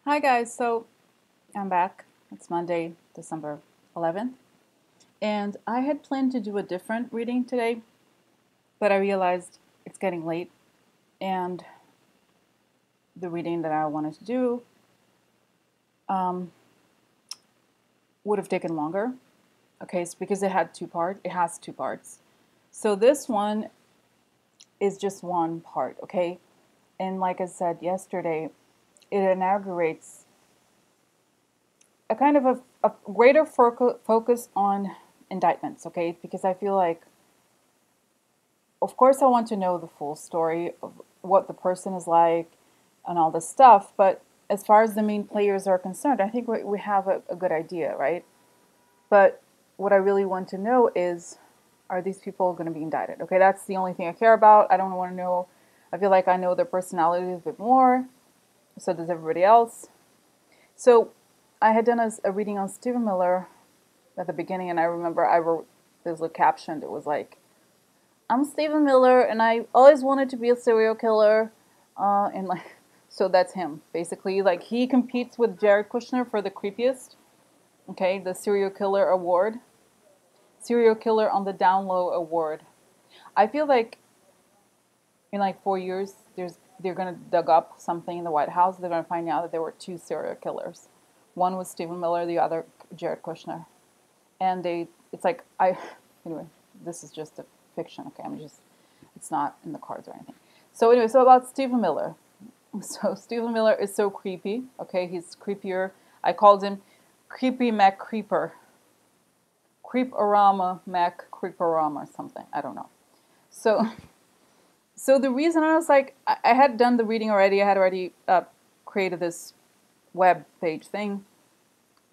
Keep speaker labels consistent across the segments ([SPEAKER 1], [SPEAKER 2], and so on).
[SPEAKER 1] Hi guys, so I'm back. It's Monday, December 11th, and I had planned to do a different reading today, but I realized it's getting late, and the reading that I wanted to do um, would have taken longer. Okay, it's because it had two parts. It has two parts. So this one is just one part, okay? And like I said yesterday, it inaugurates a kind of a greater focus on indictments, okay? Because I feel like, of course, I want to know the full story of what the person is like and all this stuff, but as far as the main players are concerned, I think we have a good idea, right? But what I really want to know is, are these people going to be indicted? Okay, that's the only thing I care about. I don't want to know. I feel like I know their personalities a bit more. So does everybody else. So I had done a reading on Stephen Miller at the beginning, and I remember I wrote this little caption that was like, I'm Stephen Miller, and I always wanted to be a serial killer. And like, so that's him, basically. Like, he competes with Jared Kushner for the creepiest, okay, the serial killer award. Serial killer on the down low award. I feel like in like 4 years, they're gonna dig up something in the White House. They're gonna find out that there were two serial killers. One was Stephen Miller, the other Jared Kushner. And it's like anyway, this is just a fiction. Okay, it's not in the cards or anything. So anyway, so about Stephen Miller. So Stephen Miller is so creepy. Okay, he's creepier. I called him Creepy Mac Creeper. Creeporama Mac Creeporama or something. I don't know. So so the reason I was like, I had done the reading already. I had already created this web page thing.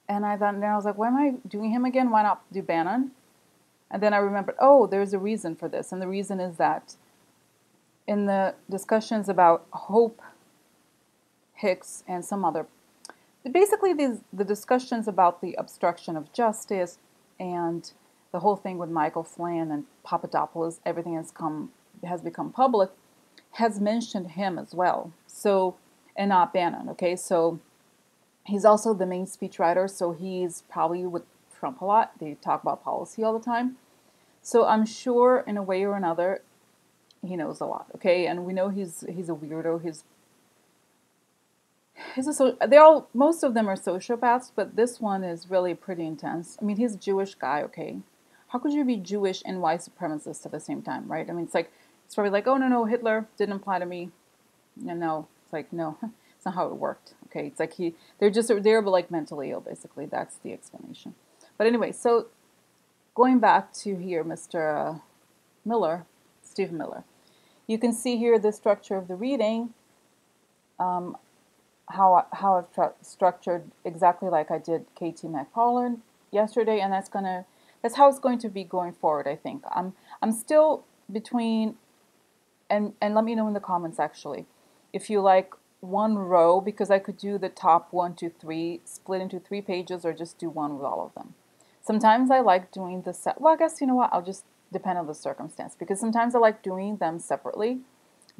[SPEAKER 1] And I thought, then I was like, why am I doing him again? Why not do Bannon? And then I remembered, oh, there's a reason for this. And the reason is that in the discussions about Hope Hicks and some other, basically the discussions about the obstruction of justice and the whole thing with Michael Flynn and Papadopoulos, everything has become public, has mentioned him as well. So, and not Bannon, okay? So he's also the main speechwriter, so he's probably with Trump a lot. They talk about policy all the time. So I'm sure in a way or another, he knows a lot, okay? And we know he's a weirdo. Most of them are sociopaths, but this one is really pretty intense. I mean, he's a Jewish guy, okay? How could you be Jewish and white supremacist at the same time, right? I mean, it's probably like, oh no, Hitler didn't apply to me. No, it's like no, it's not how it worked. Okay, it's like they're like mentally ill, basically. That's the explanation. But anyway, so going back to here, Mr. Miller, Stephen Miller. You can see here the structure of the reading, how I've structured exactly like I did KT McParland yesterday, and that's how it's going to be going forward. I think I'm still between, and let me know in the comments actually if you like one row, because I could do the top 1, 2, 3 split into 3 pages, or just do one with all of them. Sometimes I like doing the set. Well, I guess you know what? I'll just depend on the circumstance, because sometimes I like doing them separately,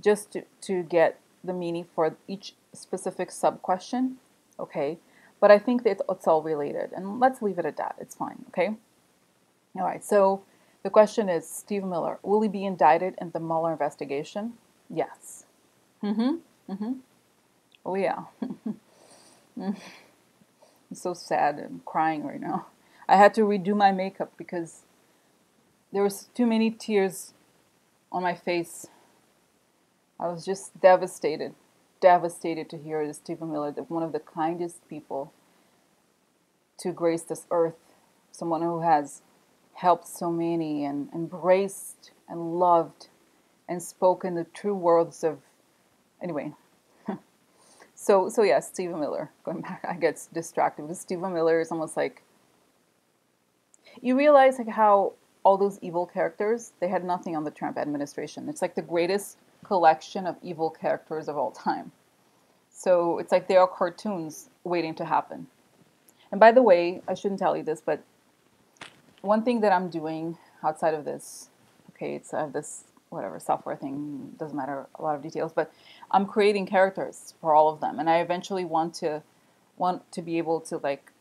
[SPEAKER 1] just to get the meaning for each specific sub question. Okay, but I think that it's all related, and let's leave it at that. It's fine. Okay. All right. So the question is, Steve Miller, will he be indicted in the Mueller investigation? Yes. Mm-hmm. Mm-hmm. Oh yeah. I'm so sad and crying right now. I had to redo my makeup because there was too many tears on my face. I was just devastated to hear that Stephen Miller, one of the kindest people to grace this earth, someone who has helped so many and embraced and loved and spoken the true words of, anyway. So yeah, Stephen Miller. Going back, I get distracted with Stephen Miller. Is almost like you realize like how all those evil characters, they had nothing on the Trump administration. It's like the greatest collection of evil characters of all time. So it's like they are cartoons waiting to happen. And by the way, I shouldn't tell you this, but one thing that I'm doing outside of this, okay, it's this whatever software thing, doesn't matter a lot of details, but I'm creating characters for all of them, and I eventually want to want to be able to like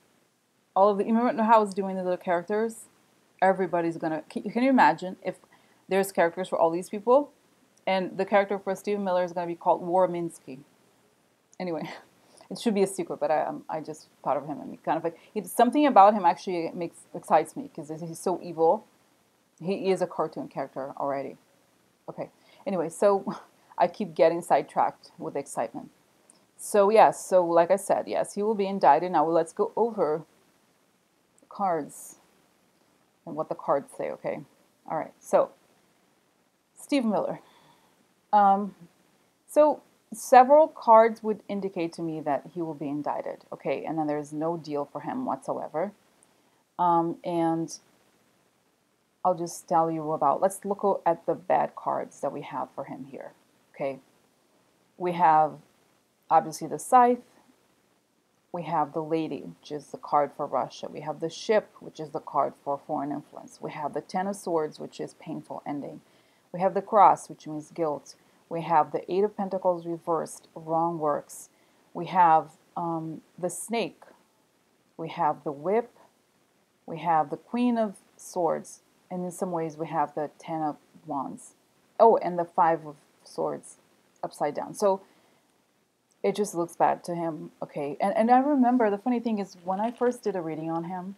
[SPEAKER 1] all of the. You remember how I was doing the little characters? Everybody's gonna. Can you imagine if there's characters for all these people, and the character for Stephen Miller is gonna be called Warminski? Anyway, it should be a secret, but I just thought of him and kind of like it's something about him actually excites me because he's so evil. He is a cartoon character already. Okay. Anyway, so I keep getting sidetracked with excitement. So yes, so like I said, yes, he will be indicted. Now let's go over the cards and what the cards say. Okay. All right. So Steve Miller. Um, so several cards would indicate to me that he will be indicted. Okay, and then there's no deal for him whatsoever. And I'll just tell you about, let's look at the bad cards that we have for him here. Okay, we have obviously the scythe, we have the lady, which is the card for Russia, we have the ship, which is the card for foreign influence, we have the ten of swords, which is painful ending, we have the cross, which means guilt, we have the eight of pentacles reversed, wrong works, we have the snake, we have the whip, we have the queen of swords, and in some ways we have the ten of wands. Oh, and the five of swords upside down. So it just looks bad to him. Okay. And I remember the funny thing is when I first did a reading on him,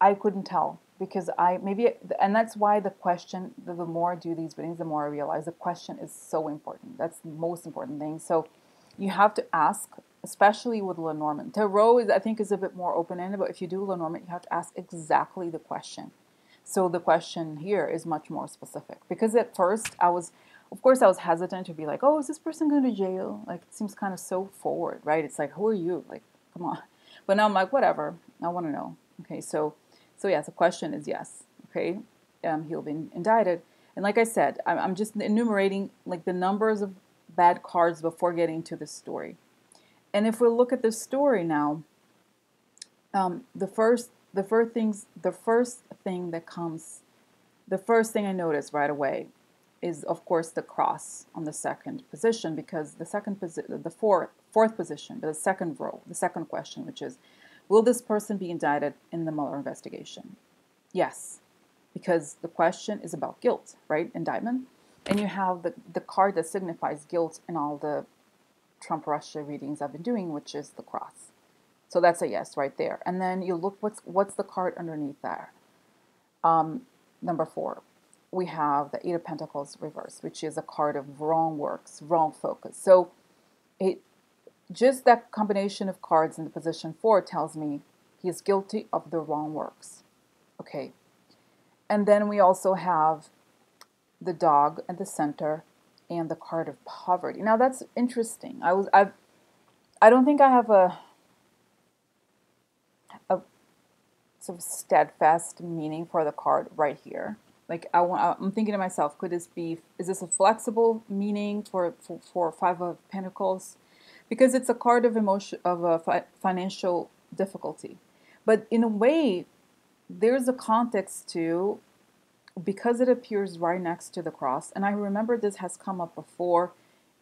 [SPEAKER 1] I couldn't tell because and that's why the question, the more I do these readings, the more I realize the question is so important. That's the most important thing. So you have to ask, especially with Lenormand. Tarot is, I think, is a bit more open-ended, but if you do Lenormand, you have to ask exactly the question. So the question here is much more specific. Because at first, of course, I was hesitant to be like, oh, is this person going to jail? Like, it seems kind of so forward, right? It's like, who are you? Like, come on. But now I'm like, whatever. I want to know. Okay, so yes, the question is yes. Okay, he'll be indicted. And like I said, I'm just enumerating like the numbers of bad cards before getting to the story. And if we look at the story now, the first thing I notice right away is, of course, the cross on the second position, because the fourth position, the second row, the second question, which is, will this person be indicted in the Mueller investigation? Yes, because the question is about guilt, right? Indictment. And you have the card that signifies guilt in all the Trump-Russia readings I've been doing, which is the cross. So that's a yes right there. And then you look, what's the card underneath there? Number 4, we have the Eight of Pentacles reversed, which is a card of wrong works, wrong focus. So just that combination of cards in the position 4 tells me he is guilty of the wrong works. Okay. And then we also have the dog at the center and the card of poverty. Now that's interesting. I don't think I have a sort of steadfast meaning for the card right here. Like I'm thinking to myself, is this a flexible meaning for Five of Pentacles? Because it's a card of financial difficulty. But in a way, there's a context to, because it appears right next to the cross, and I remember this has come up before,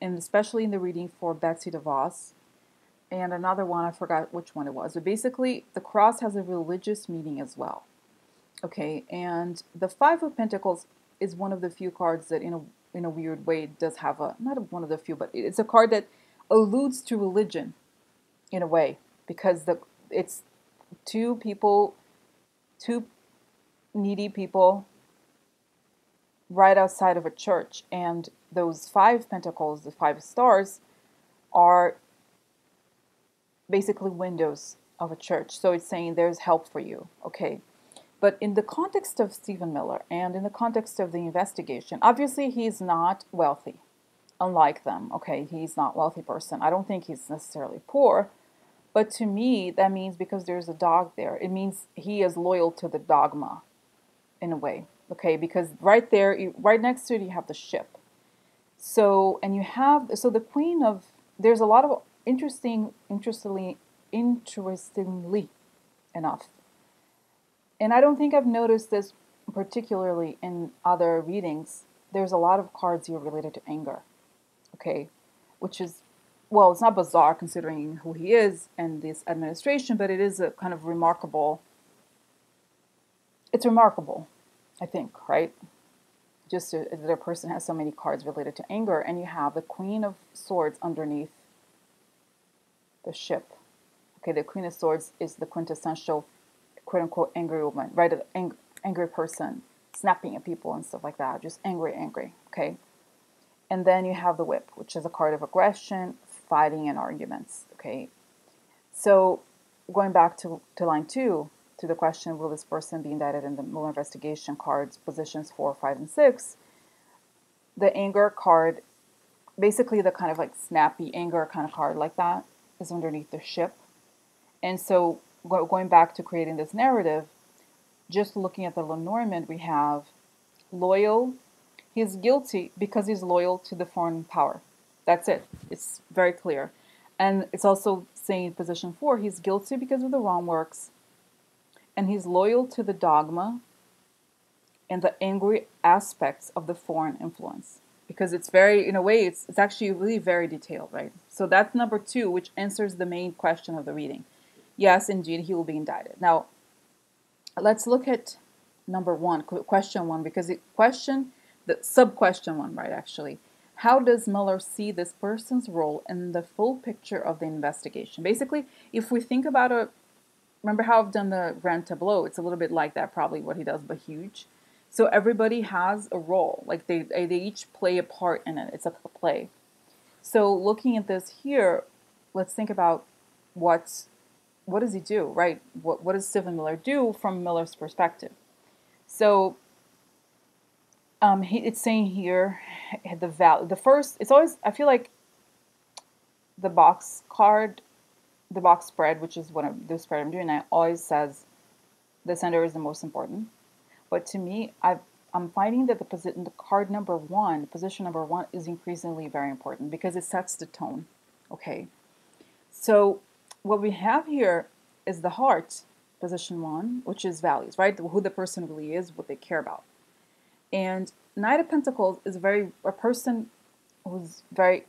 [SPEAKER 1] and especially in the reading for Betsy DeVos, and another one, I forgot which one it was. But basically, the cross has a religious meaning as well. Okay, and the Five of Pentacles is one of the few cards that in a weird way does have not one of the few, but it's a card that alludes to religion in a way, because it's two needy people right outside of a church, and those 5 pentacles, the 5 stars, are basically windows of a church. So it's saying there's help for you. Okay. But in the context of Stephen Miller and in the context of the investigation, obviously he's not wealthy, unlike them. Okay, he's not a wealthy person. I don't think he's necessarily poor. But to me, that means because there's a dog there, it means he is loyal to the dogma in a way. Okay, because right there, right next to it, you have the ship. So, and you have, so the queen of, there's a lot of interestingly enough. And I don't think I've noticed this particularly in other readings. There's a lot of cards here related to anger. Okay, which is well, it's not bizarre considering who he is and this administration, but it is a kind of remarkable. It's remarkable, I think, right? Just that a person has so many cards related to anger, and you have the Queen of Swords underneath the ship. Okay, the Queen of Swords is the quintessential, quote unquote, angry woman, right? An angry person, snapping at people and stuff like that, just angry, angry. Okay, and then you have the Whip, which is a card of aggression, fighting, and arguments. Okay, so going back to line 2, to the question, will this person be indicted in the Mueller investigation cards, positions 4, 5, and 6, the anger card, basically the kind of like snappy anger kind of card like that, is underneath the ship. And so going back to creating this narrative, just looking at the Lenormand, we have loyal. He's guilty because he's loyal to the foreign power. That's it. It's very clear. And it's also saying in position 4, he's guilty because of the wrong works, and he's loyal to the dogma and the angry aspects of the foreign influence. Because it's very, in a way, it's actually really very detailed, right? So that's number 2, which answers the main question of the reading. Yes, indeed, he will be indicted. Now, let's look at number 1, question 1, because the sub-question 1, right, actually. How does Mueller see this person's role in the full picture of the investigation? Basically, if we think about remember how I've done the grand tableau, it's a little bit like that, probably what he does, but huge. So everybody has a role, like they each play a part in it. It's a play. So looking at this here, let's think about what does he do, right? What does Stephen Miller do from Miller's perspective? So it's saying here the first. It's always, I feel like the box card, the box spread, which is the spread I'm doing. Always says the sender is the most important. But to me, I'm finding that the card number 1, position number 1, is increasingly very important because it sets the tone. Okay, so what we have here is the heart, position 1, which is values, right? Who the person really is, what they care about. And Knight of Pentacles is a person who's very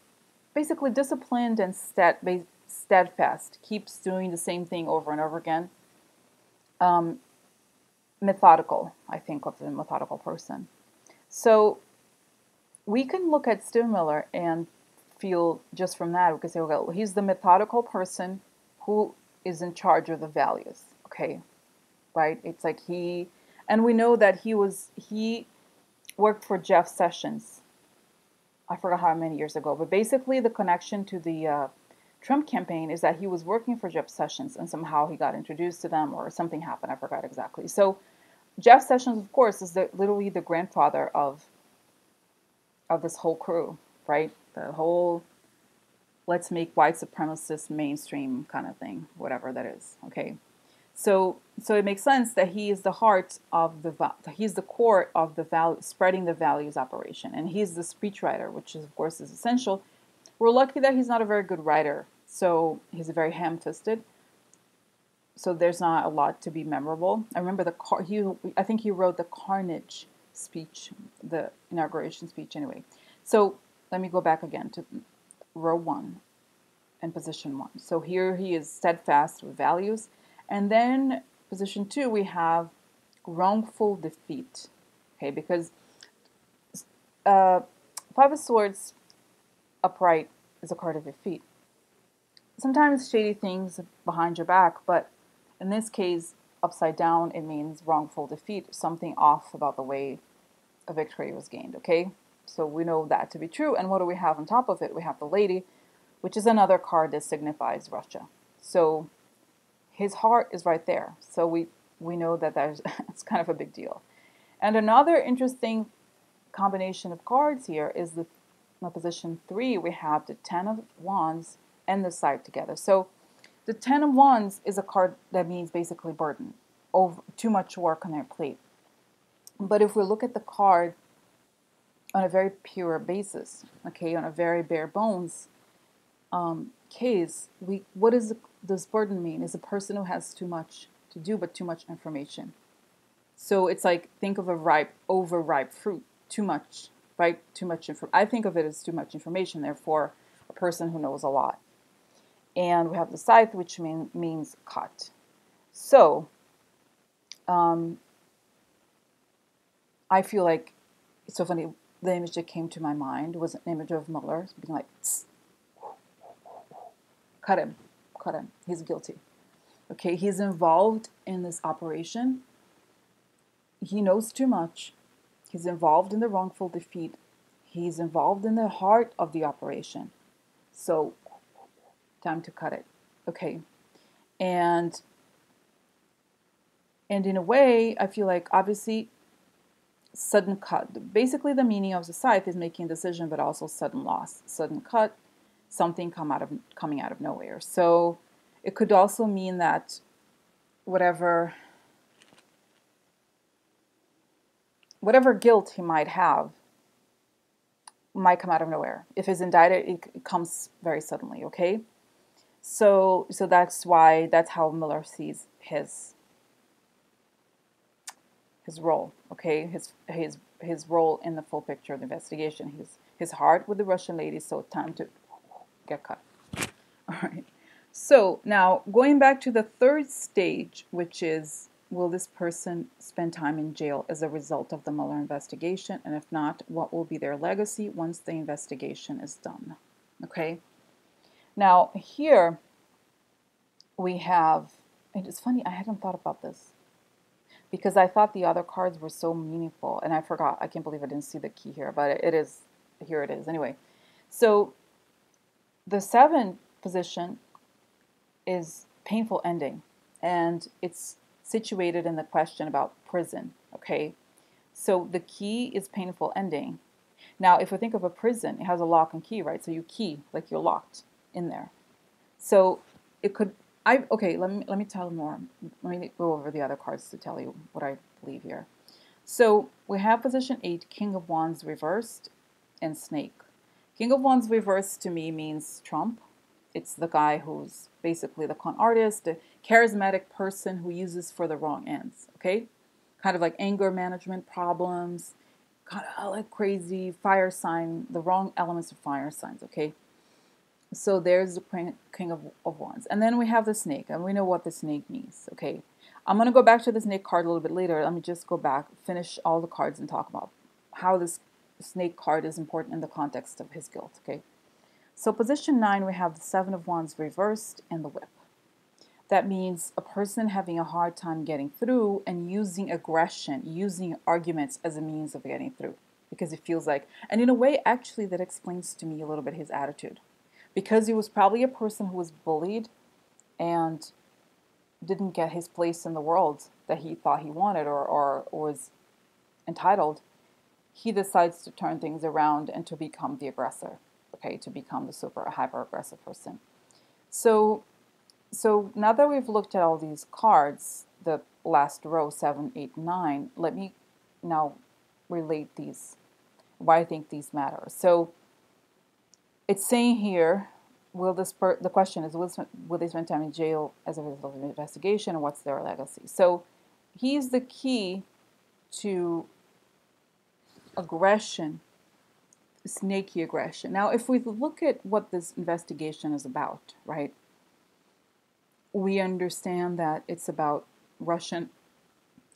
[SPEAKER 1] basically disciplined and steadfast, keeps doing the same thing over and over again. Methodical, I think of the methodical person. So we can look at Steve Miller and feel just from that, we can say, well, he's the methodical person who is in charge of the values, okay, right? It's like and we know that he worked for Jeff Sessions. I forgot how many years ago, but basically the connection to the Trump campaign is that he was working for Jeff Sessions and somehow he got introduced to them or something happened. I forgot exactly. So Jeff Sessions, of course, is literally the grandfather of this whole crew, right? The whole let's make white supremacist mainstream kind of thing, whatever that is. Okay, so it makes sense that he is the heart of he's the core of the spreading the values operation, and he's the speechwriter, which is, of course, is essential. We're lucky that he's not a very good writer, so he's very ham-fisted. So there's not a lot to be memorable. I remember I think he wrote the Carnage speech, the inauguration speech anyway. So let me go back again to row 1 and position 1. So here he is steadfast with values. And then position 2, we have wrongful defeat. Okay, because 5 of Swords upright is a card of defeat. Sometimes shady things behind your back, but in this case, upside down, it means wrongful defeat, something off about the way a victory was gained, okay? So we know that to be true. And what do we have on top of it? We have the Lady, which is another card that signifies Russia. So his heart is right there. So we know that it's kind of a big deal. And another interesting combination of cards here is in position 3, we have the 10 of Wands and the Side together. So the 10 of Wands is a card that means basically burden, too much work on their plate. But if we look at the card on a very pure basis, okay, on a very bare bones case, what does this burden mean? Is a person who has too much to do but too much information. So it's like, think of overripe fruit, too much, right? Too much I think of it as too much information. Therefore, a person who knows a lot. And we have the scythe, which means cut. So I feel like it's so funny. The image that came to my mind was an image of Mueller being like, cut him, cut him. He's guilty. Okay, he's involved in this operation. He knows too much. He's involved in the wrongful defeat. He's involved in the heart of the operation. So, time to cut it. Okay, and in a way, I feel like obviously sudden cut. Basically, the meaning of the scythe is making a decision, but also sudden loss. Sudden cut, something coming out of nowhere. So it could also mean that whatever guilt he might have might come out of nowhere. If he's indicted, it comes very suddenly. Okay, so that's how Mueller sees his role. Okay, his role in the full picture of the investigation. His heart with the Russian lady. So time to get cut. All right. So now going back to the third stage, which is, will this person spend time in jail as a result of the Mueller investigation? And if not, what will be their legacy once the investigation is done? Okay. Now here we have, and it's funny, I hadn't thought about this because I thought the other cards were so meaningful, and I forgot. I can't believe I didn't see the key here, but it is, here it is. Anyway, so the 7 position is painful ending, and it's situated in the question about prison. Okay, so the key is painful ending. Now, if we think of a prison, it has a lock and key, right? So you key, like you're locked in there. So it could, okay, let me tell more. Let me go over the other cards to tell you what I believe here. So we have position 8, King of Wands reversed, and Snake. King of Wands reversed to me means Trump. It's the guy who's basically the con artist, the charismatic person who uses for the wrong ends, okay? Kind of like anger management problems, kind of like crazy fire sign, the wrong elements of fire signs, okay? So there's the King of Wands. And then we have the Snake, and we know what the Snake means, okay? I'm going to go back to the Snake card a little bit later. Let me just go back, finish all the cards, and talk about how this Snake card is important in the context of his guilt, okay? So position 9, we have the 7 of Wands reversed and the Whip. That means a person having a hard time getting through and using aggression, using arguments as a means of getting through. Because it feels like, and in a way, actually, that explains to me a little bit his attitude. Because he was probably a person who was bullied and didn't get his place in the world that he thought he wanted or was entitled, he decides to turn things around and to become the aggressor. Okay, to become the super hyper-aggressive person. So now that we've looked at all these cards, the last row, 7, 8, 9, let me now relate these, why I think these matter. So it's saying here, the question is, will they spend time in jail as a result of an investigation, and what's their legacy? So he's the key to aggression, snaky aggression. Now, if we look at what this investigation is about, right, we understand that it's about Russian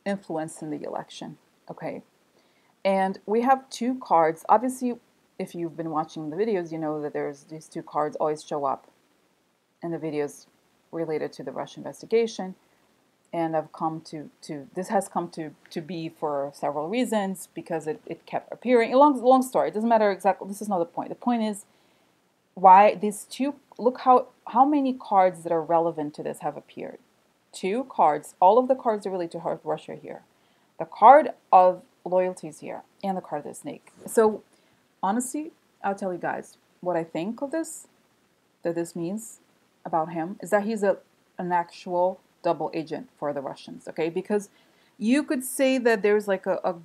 [SPEAKER 1] influence in the election, okay? And we have 2 cards. Obviously, if you've been watching the videos, you know that there's these 2 cards always show up in the videos related to the Russian investigation. And I've come this has come to be for several reasons, because it kept appearing. A long story. It doesn't matter exactly. This is not the point. The point is why these 2, look how many cards that are relevant to this have appeared. 2 cards. All of the cards are related to Russia here. The card of loyalty is here, and the card of the Snake. So honestly, I'll tell you guys what I think of this, that this means about him, is that he's an actual double agent for the Russians, okay? Because you could say that there's like a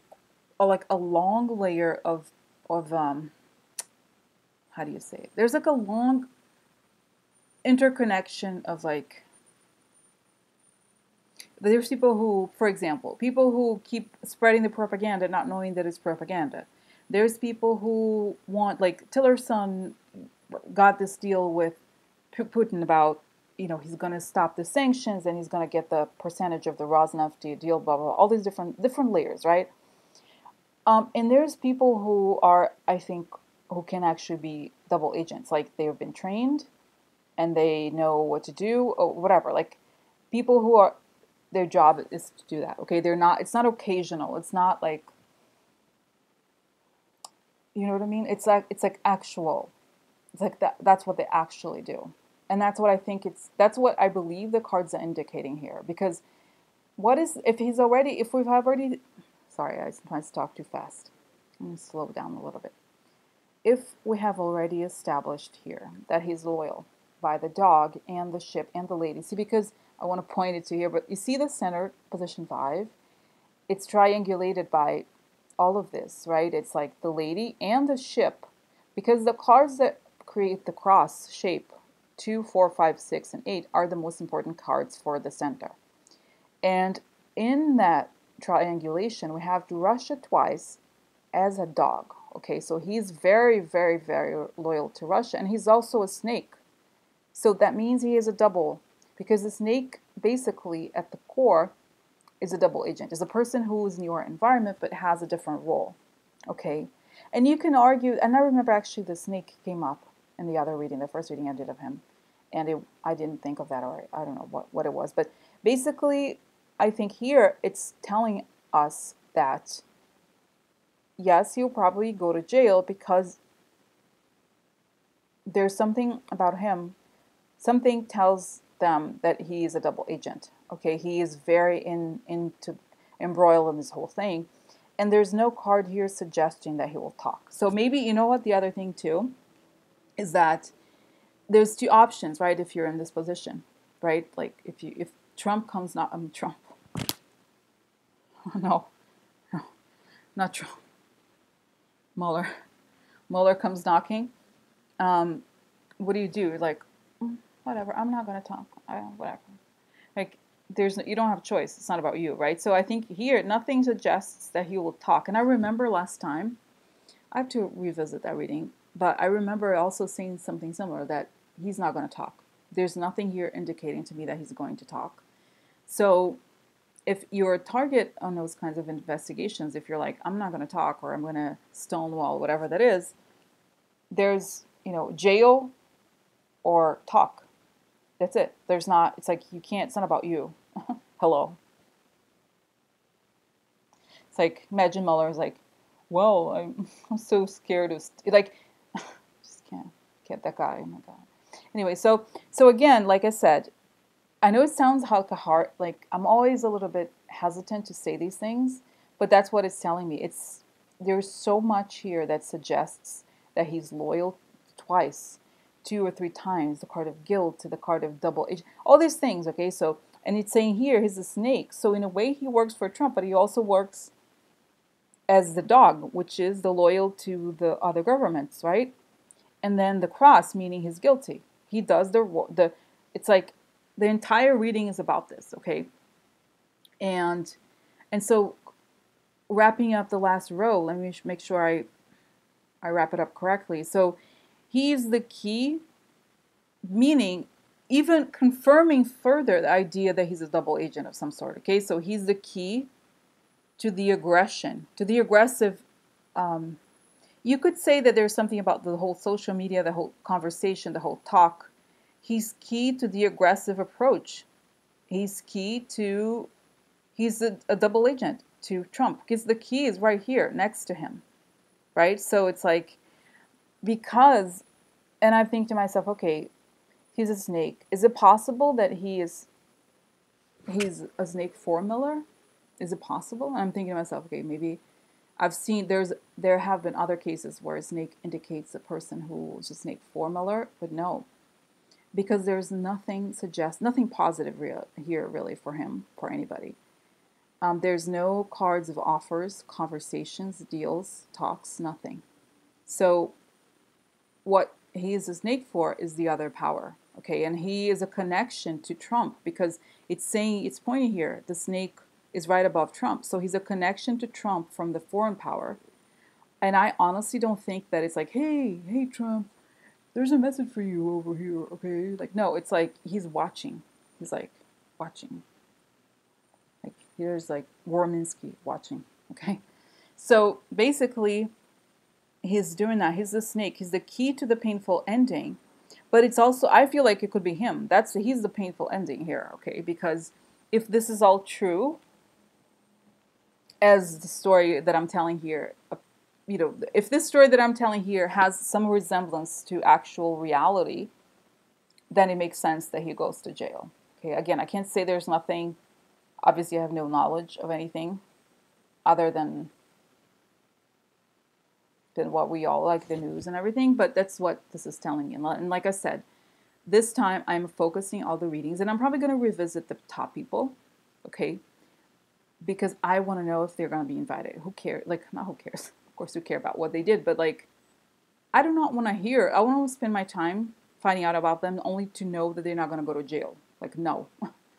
[SPEAKER 1] long layer of how do you say it? There's like a long interconnection of like, there's people who, for example, people who keep spreading the propaganda not knowing that it's propaganda. There's people who want, like Tillerson got this deal with Putin about, he's going to stop the sanctions and he's going to get the percentage of the Rosneft deal, blah, blah, blah, all these different layers, right? And there's people who are, I think, who can actually be double agents. Like they've been trained and they know what to do or whatever. Like people who are, their job is to do that. Okay, it's not occasional. It's not like, you know what I mean? It's like actual. It's like that's what they actually do. And that's what I think that's what I believe the cards are indicating here. Because if we've already, sorry, I sometimes talk too fast. I'm going to slow down a little bit. If we have already established here that he's loyal by the dog and the ship and the lady, see, because I want to point it to here, but you see the center, position 5, it's triangulated by all of this, right? It's like the lady and the ship, because the cards that create the cross shape, 2, 4, 5, 6, and 8, are the most important cards for the center. And in that triangulation, we have Russia twice as a dog. Okay, so he's very, very, very loyal to Russia, and he's also a snake. So that means he is a double, because the snake basically at the core is a double agent, is a person who is in your environment but has a different role. Okay, and you can argue, and I remember actually the snake came up in the other reading, the first reading I did of him, and I didn't think of that, or I don't know what it was, but basically I think here it's telling us that yes, he'll probably go to jail because there's something about him. Something tells them that he is a double agent. Okay, he is very into embroiled in this whole thing. And there's no card here suggesting that he will talk. So maybe, you know what, the other thing too is that there's two options, right, if you're in this position, right? Like if Trump comes, Trump. No, not Trump. Mueller comes knocking. What do you do? Like, whatever, I'm not going to talk. Whatever. Like, you don't have a choice. It's not about you, right? So I think here, nothing suggests that he will talk. And I remember last time, I have to revisit that reading, but I remember also seeing something similar, that he's not going to talk. There's nothing here indicating to me that he's going to talk. So if you're a target on those kinds of investigations, if you're like, I'm not going to talk, or I'm going to stonewall, whatever that is, there's, jail or talk. That's it. It's like you can't, it's not about you. Hello. It's like, imagine Mueller's like, well, I'm so scared of, just can't get that guy. Oh my God. Anyway, so again, like I said, I know it sounds like I'm always a little bit hesitant to say these things, but that's what it's telling me. There's so much here that suggests that he's loyal twice, 2 or 3 times, the card of guilt to the card of double agent, all these things, okay? So, and it's saying here he's a snake. So in a way he works for Trump, but he also works as the dog, which is the loyal to the other governments, right? And then the cross, meaning he's guilty. He does it's like the entire reading is about this, okay? And so wrapping up the last row, let me make sure I wrap it up correctly. So he's the key, meaning even confirming further the idea that he's a double agent of some sort, okay? So he's the key to the aggression, to the aggressive. You could say that there's something about the whole social media, the whole conversation, the whole talk. He's key to the aggressive approach. He's a double agent to Trump, because the key is right here next to him, right? So it's like, because, and I think to myself, okay, he's a snake. Is it possible that he's a snake for Mueller? Is it possible? And I'm thinking to myself, okay, maybe I've seen there have been other cases where a snake indicates a person who was a snake for Mueller, but no, because there's nothing positive here really for him, for anybody. There's no cards of offers, conversations, deals, talks, nothing. So what he is a snake for is the other power, okay? And he is a connection to Trump, because it's pointing here, the snake is right above Trump. So he's a connection to Trump from the foreign power. And I honestly don't think that it's like, hey, Trump, there's a message for you over here, okay? Like, no, it's like he's watching. He's like watching. Like, here's like Warminski watching, okay? So basically, he's doing that. He's the snake. He's the key to the painful ending. But it's also, I feel like it could be him. He's the painful ending here, okay? Because if this is all true, as the story that I'm telling here, if this story that I'm telling here has some resemblance to actual reality, then it makes sense that he goes to jail. Okay, again, I can't say there's nothing. Obviously, I have no knowledge of anything other than what we all like, the news and everything, but that's what this is telling me. And like I said, this time I'm focusing all the readings, and I'm probably going to revisit the top people, okay? Because I want to know if they're going to be invited. Who cares? Like, not who cares. Of course, we care about what they did, but like, I do not want to hear. I want to spend my time finding out about them only to know that they're not going to go to jail. Like, no.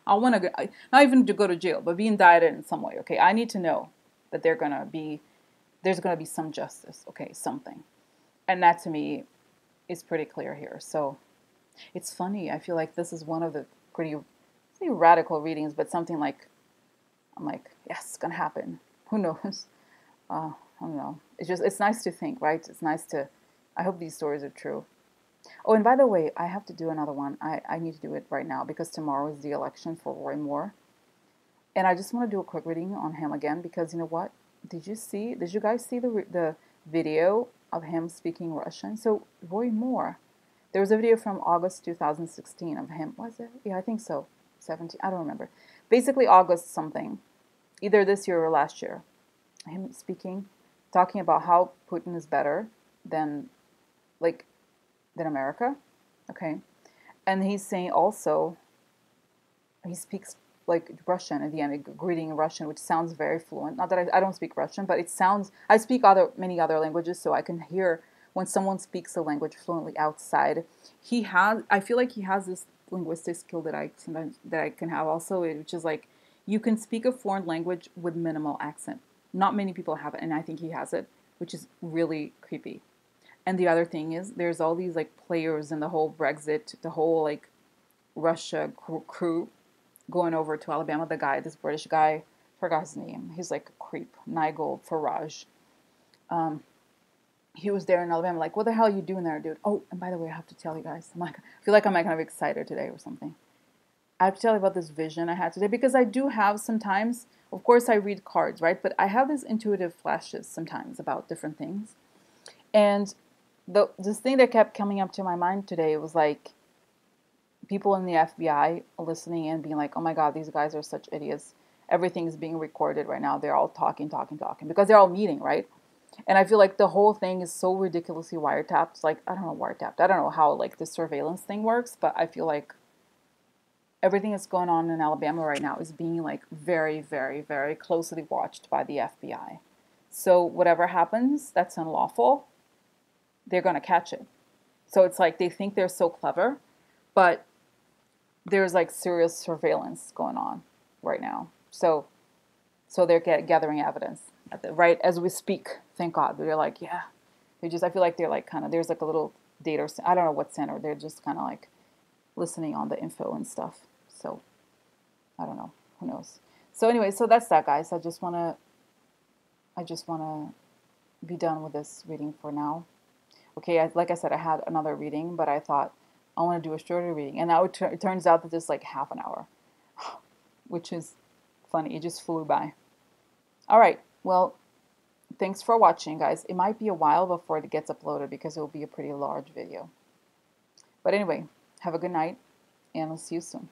[SPEAKER 1] I want to go, not even to go to jail, but be indicted in some way, okay? I need to know that there's going to be some justice, okay, something. And that to me is pretty clear here. So it's funny. I feel like this is one of the pretty, say radical readings, but something like, I'm like, yes, it's going to happen. Who knows? I don't know. It's nice to think, right? It's nice to, I hope these stories are true. Oh, and by the way, I have to do another one. I need to do it right now because tomorrow is the election for Roy Moore. And I just want to do a quick reading on him again because you know what? Did you guys see the video of him speaking Russian? So Roy Moore, there was a video from August 2016 of him. Was it? Yeah, I think so. 17, I don't remember. Basically August something, either this year or last year. Him speaking, talking about how Putin is better than America, okay? And he's saying also, he speaks like Russian at the end, greeting in Russian, which sounds very fluent. Not that I don't speak Russian, but it sounds, I speak many other languages, so I can hear when someone speaks a language fluently outside. I feel like he has this linguistic skill that I can have also, which is like, you can speak a foreign language with minimal accent. Not many people have it, and I think he has it, which is really creepy. And the other thing is, there's all these like players in the whole Brexit, the whole like Russia crew going over to Alabama. The guy, this British guy, forgot his name. He's like a creep, Nigel Farage. He was there in Alabama. Like, what the hell are you doing there, dude? Oh, and by the way, I have to tell you guys. I feel like I'm kind of excited today or something. I have to tell you about this vision I had today because I do have sometimes. Of course, I read cards, right? But I have these intuitive flashes sometimes about different things, and this thing that kept coming up to my mind today was like people in the FBI listening and being like, oh my God, these guys are such idiots. Everything is being recorded right now. They're all talking because they're all meeting, right? And I feel like the whole thing is so ridiculously wiretapped. Like, I don't know, wiretapped. I don't know how like the surveillance thing works, but I feel like everything that's going on in Alabama right now is being like very, very, very closely watched by the FBI. So whatever happens that's unlawful, they're going to catch it. So it's like they think they're so clever, but there's like serious surveillance going on right now. So they're gathering evidence right as we speak. Thank God. They're like, yeah. I feel like they're like kind of, there's like a little data, I don't know what center. They're just kind of like listening on the info and stuff. So I don't know. Who knows? So anyway, so that's that, guys. I just want to be done with this reading for now. Okay, like I said, I had another reading, but I thought I want to do a shorter reading. And now it turns out that it's like half an hour, which is funny. It just flew by. All right. Well, thanks for watching, guys. It might be a while before it gets uploaded because it will be a pretty large video. But anyway, have a good night, and I'll see you soon.